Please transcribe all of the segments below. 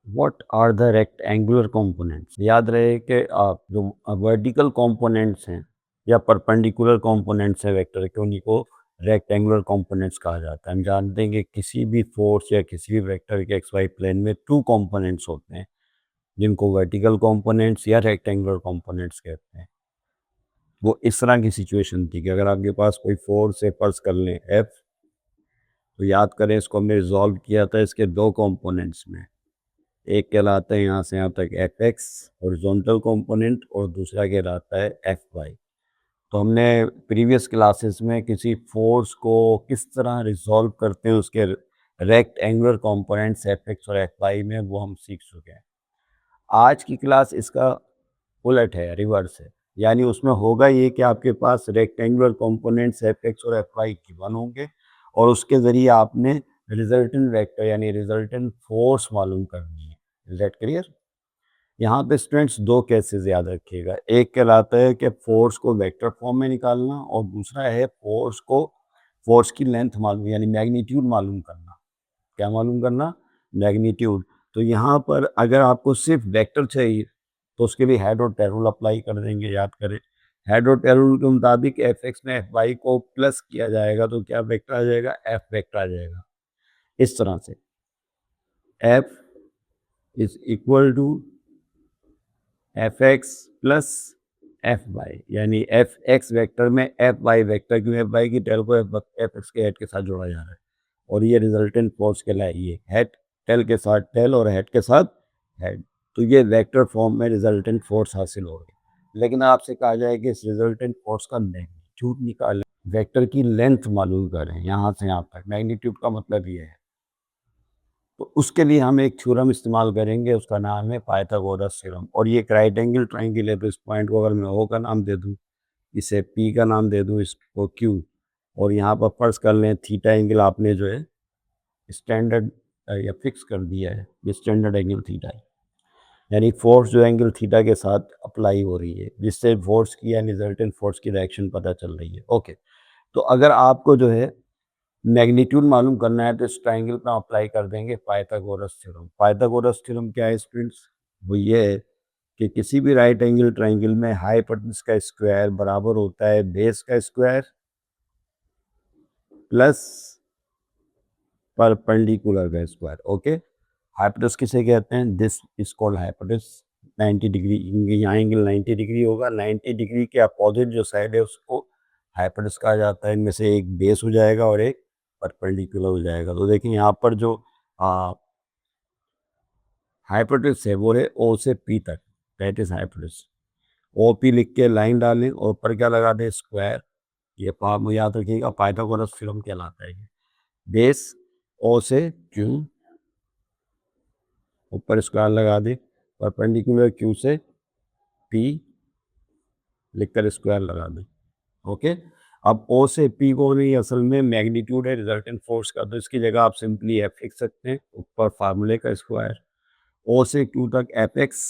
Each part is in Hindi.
What are the rectangular components. याद रहे कि जो वर्टिकल कंपोनेंट्स हैं या परपेंडिकुलर कंपोनेंट्स हैं वेक्टर के, उन्हीं को रेक्टेंगुलर कंपोनेंट्स कहा जाता है। हम जानते हैं कि किसी भी फोर्स या किसी भी वेक्टर के एक्स वाई प्लेन में टू कंपोनेंट्स होते हैं, जिनको वर्टिकल कंपोनेंट्स या रेक्टेंगुलर कंपोनेंट्स कहते हैं। वो इस तरह की सिचुएशन थी कि अगर आपके पास कोई फोर्स है, फर्ज कर लें एफ, तो याद करें इसको हमने रिजॉल्व किया था इसके दो कंपोनेंट्स में। एक कहलाता है यहाँ से यहाँ तक एफ एक्स हॉरिजॉन्टल कंपोनेंट, और दूसरा कहलाता है एफ वाई। तो हमने प्रीवियस क्लासेस में किसी फोर्स को किस तरह रिजॉल्व करते हैं उसके rectangular components F X और एफ वाई में, वो हम सीख चुके हैं। आज की क्लास इसका उलट है, रिवर्स है। यानी उसमें होगा ये कि आपके पास रेक्टेंगुलर कंपोनेंट्स एफ एक्स और एफ वाई गिवन होंगे, और उसके ज़रिए आपने रिजल्टेंट वेक्टर यानी रिजल्टेंट फोर्स मालूम करनी है। Is that clear? यहाँ पे स्टूडेंट्स दो केसेस याद रखिएगा। एक कहलाता है कि फोर्स को वेक्टर फॉर्म में निकालना, और दूसरा है फोर्स की लेंथ मालूम यानी मैग्नीट्यूड मालूम करना। क्या मालूम करना? मैग्नीट्यूड। तो यहाँ पर अगर आपको सिर्फ वेक्टर चाहिए तो उसके लिए हेड और टेल रूल अप्लाई कर देंगे। याद करें, हेड और टेल रूल के मुताबिक एफ एक्स में एफ वाई को प्लस किया जाएगा तो क्या वेक्टर आ जाएगा? एफ वेक्टर आ जाएगा। इस तरह से F is equal to F X plus F Y, यानी एफ एक्स वेक्टर में एफ वाई वेक्टर, क्यों एफ वाई की टेल को एफ एक्स के हेड के साथ जोड़ा जा रहा है, और ये रिजल्टेंट फोर्स कहलाए। ये हेड टेल के साथ टेल और हेड के साथ हेड, तो ये वेक्टर फॉर्म में रिजल्टेंट फोर्स हासिल हो गई। लेकिन आपसे कहा जाए कि इस रिजल्टेंट फोर्स का मैग्नीट्यूड निकालें, वेक्टर की लेंथ मालूम करें यहाँ से यहाँ तक। मैग्नीट्यूड का मतलब ये है, तो उसके लिए हम एक थ्योरम इस्तेमाल करेंगे, उसका नाम है पाइथागोरस थ्योरम। और ये एक राइट एंगल ट्राइंगल है, तो इस पॉइंट को अगर मैं ओ का नाम दे दूँ, इसे पी का नाम दे दूँ, इसको क्यू, और यहाँ पर फर्ज कर लें थीटा एंगल आपने जो है स्टैंडर्ड या फिक्स कर दिया है, ये स्टैंडर्ड एंगल थीटा है। यानी फोर्स जो एंगल थीटा के साथ अप्लाई हो रही है, जिससे फोर्स की या रिजल्टेंट फोर्स की डायरेक्शन पता चल रही है। ओके, तो अगर आपको जो है मैग्नीट्यूड मालूम करना है तो इस ट्राइंगल पर अप्लाई कर देंगे पाइथागोरस थ्योरम। पाइथागोरस थ्योरम क्या है स्टूडेंट्स? वो ये है कि किसी भी राइट एंगल ट्राइंगल में हाइपोटेनस का स्क्वायर बराबर होता है बेस का स्क्वायर प्लस परपेंडिकुलर का स्क्वायर। ओके, हाइपोटेनस किसे कहते हैं? This is called hypotenuse. 90 degree, यहाँ एंगल 90 डिग्री होगा, 90 डिग्री के अपोजिट जो साइड है उसको हाइपोटेनस कहा जाता है। इनमें से एक बेस हो जाएगा और एक परपेंडिकुलर हो जाएगा। तो देखिए यहाँ पर जो हाइपोटेनस है वो है ओ से पी तक, that is hypotenuse. O P लिख के लाइन डालें और ऊपर क्या लगा दें? स्क्वायर। ये फॉर्म याद रखिएगा, पाइथागोरस थ्योरम कहलाता है ये। बेस ओ से क्यू, ऊपर स्क्वायर लगा दें, परपेंडिकुलर क्यू से पी लिखकर स्क्वायर लगा दें। ओके, अब ओ से पी को नहीं, असल में मैग्नीट्यूड है रिजल्टेंट फोर्स का, तो इसकी जगह आप सिंपली एफ लिख सकते हैं, ऊपर फार्मूले का स्क्वायर। ओ से क्यू तक एफ एक्स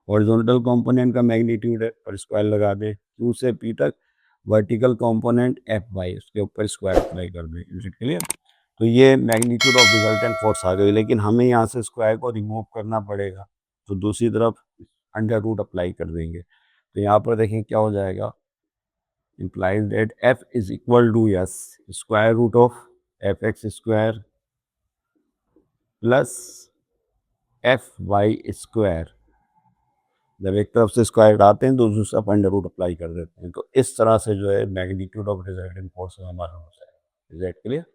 हॉरिजॉन्टल कंपोनेंट का मैग्नीट्यूड है, पर स्क्वायर लगा दें। क्यू से पी तक वर्टिकल कंपोनेंट एफ वाई, उसके ऊपर स्क्वायर अप्लाई कर दें। Is it clear? तो ये मैग्नीट्यूड ऑफ रिजल्टेंट फोर्स आ गई। लेकिन हमें यहाँ से स्क्वायर को रिमूव करना पड़ेगा, तो दूसरी तरफ अंडर रूट अप्लाई कर देंगे। तो यहाँ पर देखें क्या हो जाएगा, implies that f is equal to yes square root of fx square plus fy square। जब एक तरफ से स्क्वायर आते हैं तो दूसरी तरफ अंडर रूट अप्लाई कर देते हैं। तो इस तरह से जो है मैग्नीट्यूड ऑफ रिजल्टेंट फोर्स हमारा हो जाएगा। Is that clear?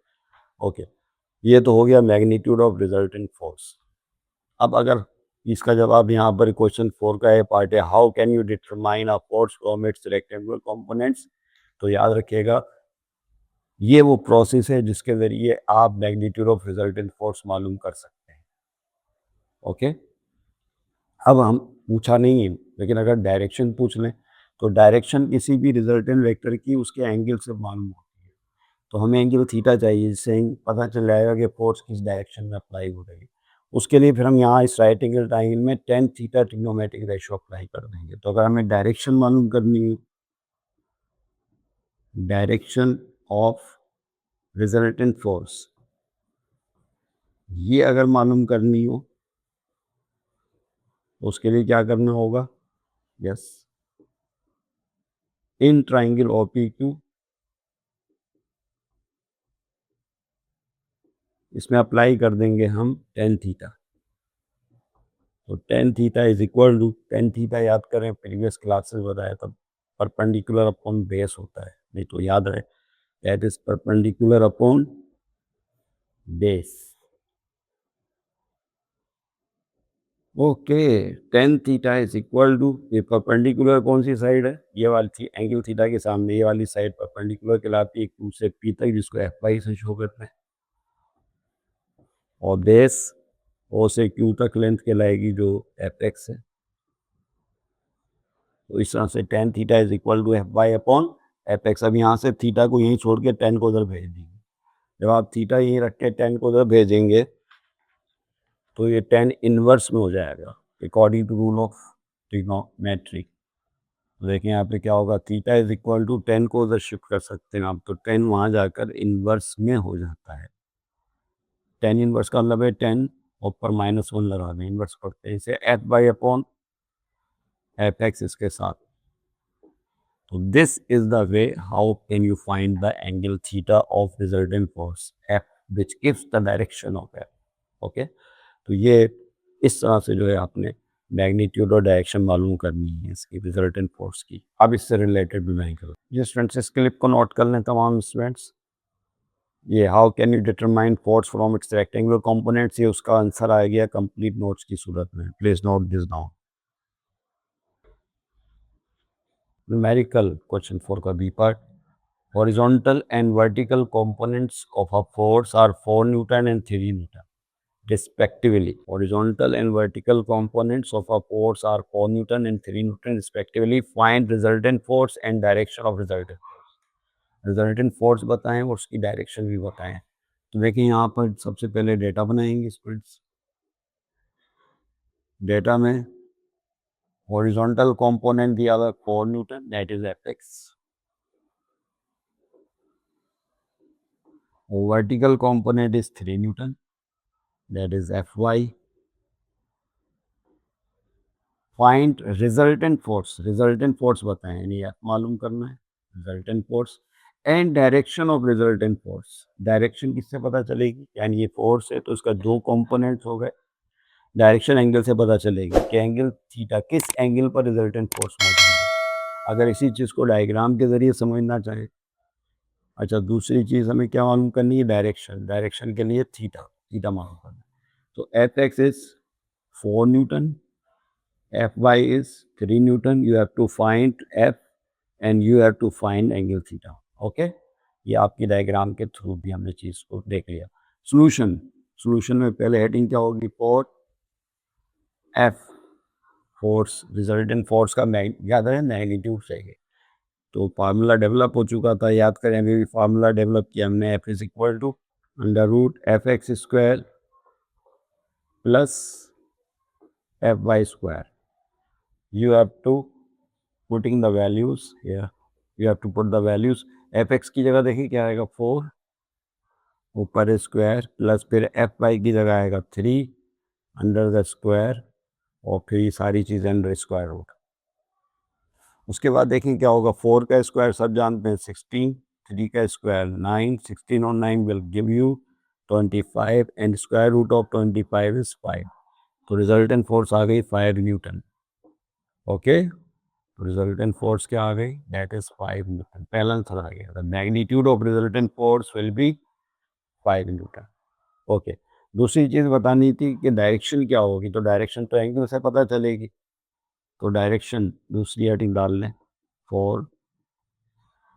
ओके, ये तो हो गया मैग्नीट्यूड ऑफ रिजल्टेंट फोर्स। अब अगर इसका जवाब यहाँ पर क्वेश्चन 4 का है पार्ट है, how can you determine a force from its rectangular components. तो याद रखिएगा ये वो प्रोसेस है जिसके ज़रिए आप मैग्नीट्यूड ऑफ रिजल्टेंट फोर्स मालूम कर सकते हैं। ओके, अब हम पूछा नहीं है, लेकिन अगर डायरेक्शन पूछ लें तो डायरेक्शन किसी भी रिजल्टेंट वेक्टर की उसके एंगल से मालूम होती है। तो हमें एंगल थीटा चाहिए, जिससे पता चल जाएगा कि फोर्स किस डायरेक्शन में अप्लाई हो रही है। उसके लिए फिर हम यहाँ इस राइट एंगल ट्राइंगल में tan theta trigonometric ratio apply कर देंगे। तो अगर हमें डायरेक्शन मालूम करनी है, डायरेक्शन ऑफ रिजल्टेंट फोर्स, ये अगर मालूम करनी हो उसके लिए क्या करना होगा, यस, इन ट्राइंगल OPQ इसमें अप्लाई कर देंगे हम टेन थीटा। तो tan theta is equal to, tan theta याद करें प्रीवियस क्लासेस बताया था, परपेंडिकुलर अपॉन बेस होता है, नहीं तो याद रहे that is perpendicular upon base. Okay, tan theta is equal to, ये परपेंडिकुलर कौन सी साइड है, ये वाली थी एंगल थीटा के सामने, ये वाली साइड परपेंडिकुलर कहलाती है Q से P तक, जिसको FY से शो करते हैं, और बेस O से Q तक लेंथ कहलाएगी जो FX है। तो इस तरह से tan theta is equal to FY upon FX। अब यहाँ से थीटा को यहीं छोड़ के टेन को उधर भेज देंगे। जब आप थीटा यहीं रख के टेन को उधर भेजेंगे तो ये टेन इनवर्स में हो जाएगा according to rule of trigonometry. तो देखें यहाँ पे क्या होगा, theta is equal to, tan को उधर शिफ्ट कर सकते हैं आप, तो टेन वहाँ जाकर इनवर्स में हो जाता है। टेन इनवर्स का मतलब है टेन ऊपर -1 लगा दें, इनवर्स पढ़ते हैं इसे FY अपॉन FX इसके साथ। So this is the way how can you find the angle theta of resultant force F which gives the direction of F. Okay? तो ये इस तरह से जो है आपने मैग्नीट्यूड और डायरेक्शन मालूम करनी है इसकी रिजल्टेंट फोर्स की। अब इससे रिलेटेड भी मैं करूँ, ये स्टूडेंट्स इस क्लिप को नोट कर लें तमाम स्टूडेंट्स। ये how can you determine force from its rectangular components, ये उसका आंसर आ गया कंप्लीट नोट्स की सूरत में। Please note this down. Numerical question for the B part. Horizontal and vertical components of a force are 4 Newton and 3 Newton respectively. Horizontal and vertical components of a force are 4 Newton and 3 Newton respectively. Find resultant force and direction of resultant force. Resultant force बताएं और उसकी डायरेक्शन भी बताएं। तो देखिए यहाँ पर सबसे पहले डेटा बनाएंगे स्टूडेंट्स। डेटा में horizontal component दिया हुआ 4 Newton, that is Fx. Vertical component is 3 Newton, that is Fy. Find resultant force बताएं, यानी F मालूम करना है, resultant force and direction of resultant force. Direction किससे पता चलेगी, यानी ये फोर्स है तो इसका दो कंपोनेंट्स हो गए, डायरेक्शन एंगल से पता चलेगी कि एंगल थीटा किस एंगल पर रिजल्टेंट फोर्स मौजूद है। अगर इसी चीज़ को डायग्राम के ज़रिए समझना चाहें। अच्छा, दूसरी चीज़ हमें क्या मालूम करनी है, डायरेक्शन के लिए थीटा मालूम करना है। तो Fx is 4 Newton, Fy is 3 Newton. You have to find F and you have to find angle theta. Okay? ये आपकी डायग्राम के थ्रू भी हमने चीज़ को देख लिया। सोल्यूशन में पहले हेडिंग क्या होगी, force F, force resultant force का याद है मैग्नीट्यूड चाहिए। तो फार्मूला डेवलप हो चुका था, याद करें, अभी भी फार्मूला डेवलप किया हमने, F is equal to √Fx² plus Fy²। You have to putting the values here, you have to put the values। Fx की जगह देखिए क्या आएगा 4 ऊपर स्क्वायर प्लस फिर Fy की जगह आएगा 3 अंडर द स्क्वायर और फिर ये सारी चीज़ें अंडर स्क्वायर रूट। उसके बाद देखें क्या होगा, 4 का स्क्वायर सब जानते हैं 16, 3 का स्क्वायर 9, 16 और 9 will give you 25 and square root of 25 is 5। तो रिजल्टेंट फोर्स आ गई 5 न्यूटन। ओके, तो रिजल्टेंट फोर्स क्या आ गई, दैट इज 5 न्यूटन। पहला आंसर आ गया, the magnitude of resultant force will be 5 newton. Okay, दूसरी चीज़ बतानी थी कि डायरेक्शन क्या होगी, तो डायरेक्शन तो एंगल से पता चलेगी, तो डायरेक्शन दूसरी हेडिंग डाल लें फॉर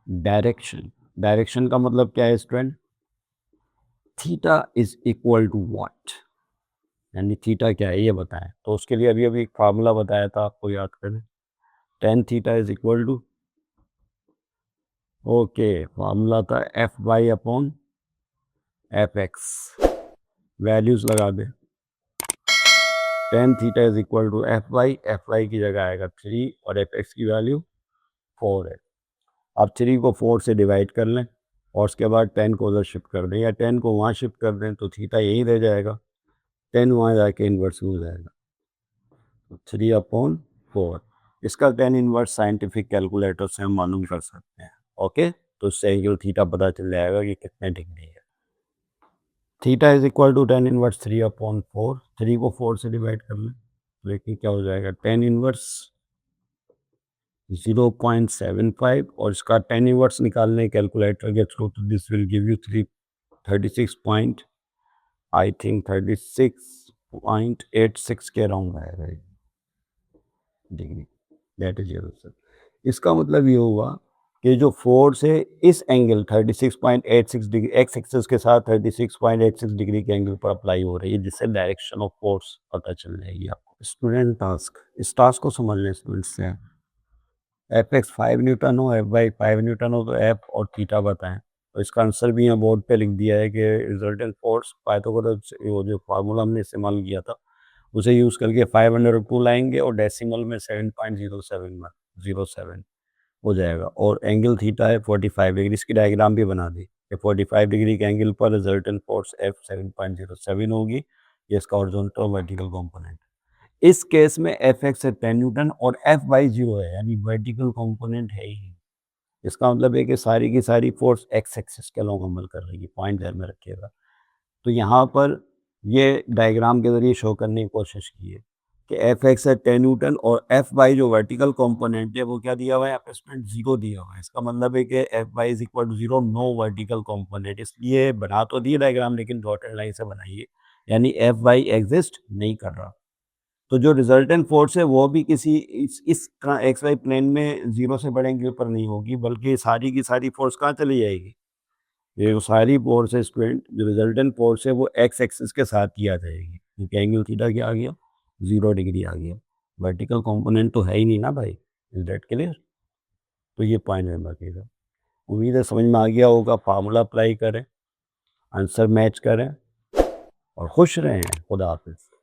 डायरेक्शन का मतलब क्या है student, theta is equal to what, यानी थीटा क्या है ये बताएं। तो उसके लिए अभी एक फार्मूला बताया था, आपको याद करें, tan theta is equal to, okay, formula था Fy अपॉन Fx, वैल्यूज लगा दे, tan theta is equal to Fy की जगह आएगा 3 और Fx की वैल्यू 4 है। अब 3 को 4 से डिवाइड कर लें और उसके बाद 10 को उधर शिफ्ट कर दें, या 10 को वहाँ शिफ्ट कर दें तो थीटा यहीं रह जाएगा, 10 वहाँ जाके इन्वर्स हो जाएगा। 3/4। इसका tan इनवर्स साइंटिफिक कैलकुलेटर से हम मालूम कर सकते हैं। ओके, तो इससे एंगल थीटा पता चल जाएगा कि कितने डिग्री है। Theta is equal to tan inverse 3/4। 3 को 4 से डिवाइड कर लें, देखिए क्या हो जाएगा। tan इनवर्स 0.75 और इसका tan इनवर्स निकालने कैलकुलेटर के थ्रू, तो this will give you 36 point, I think 36.86 के अराउंड आएगा degree. That is your answer. इसका मतलब ये हुआ कि जो फोर्स है इस एंगल 36.86 डिग्री एक्स एक्सिस के साथ 36.86 डिग्री के एंगल पर अप्लाई हो रही है, जिससे डायरेक्शन ऑफ फोर्स पता चल जाएगी आपको। स्टूडेंट टास्क, इस टास्क को समझ लें स्टूडेंट्स से। एफ एक्स 5 न्यूटन हो, एफ वाई 5 न्यूटन हो, तो एफ और थीटा बताएं। तो इसका आंसर भी यहाँ बोर्ड पे लिख दिया है कि रिजल्टेंट फोर्स पाइथागोरस, वो जो फार्मूला हमने इस्तेमाल किया था उसे यूज़ करके 502 लाएंगे और डेसिमल में 7.07 हो जाएगा। और एंगल थीटा है 45 डिग्री। इसकी डायग्राम भी बना दी कि 45 डिग्री के एंगल पर रिजल्टेंट फोर्स एफ 7.07 होगी। ये इसका हॉरिजॉन्टल और वर्टिकल कंपोनेंट। इस केस में एफ एक्स है 10 न्यूटन और एफ वाई 0 है, यानी वर्टिकल कंपोनेंट है ही। इसका मतलब है कि सारी की सारी फोर्स एक्स एक्सिस के अलॉन्ग अमल कर रही है। पॉइंट ध्यान में रखिएगा। तो यहाँ पर ये डायग्राम के ज़रिए शो करने की कोशिश की है कि एफ एक्स है 10 न्यूटन और एफ वाई जो वर्टिकल कंपोनेंट है वो क्या दिया हुआ है, यहाँ पे स्टूडेंट 0 दिया हुआ है। इसका मतलब है कि F Y is equal to 0, no vertical component. इसलिए बना तो दिए डायग्राम, लेकिन डॉटेड लाइन से बनाइए, यानी एफ वाई एग्जिस्ट नहीं कर रहा। तो जो रिजल्टेंट फोर्स है वो भी किसी इस एक्स वाई प्लेन में 0 से बड़े एंगल पर नहीं होगी, बल्कि सारी की सारी फोर्स कहाँ चली जाएगी। ये जो सारी फोर्स है स्टूडेंट, जो रिजल्टेंट फोर्स है वो एक्स एक्सिस के साथ ही आ जाएगी, क्योंकि एंगल थीटा क्या आ गया, 0 डिग्री आ गया। वर्टिकल कंपोनेंट तो है ही नहीं ना भाई। Is that clear? तो ये पॉइंट में रखिएगा। उम्मीद है समझ में आ गया होगा। फार्मूला अप्लाई करें, आंसर मैच करें और खुश रहें। खुदा हाफिज़।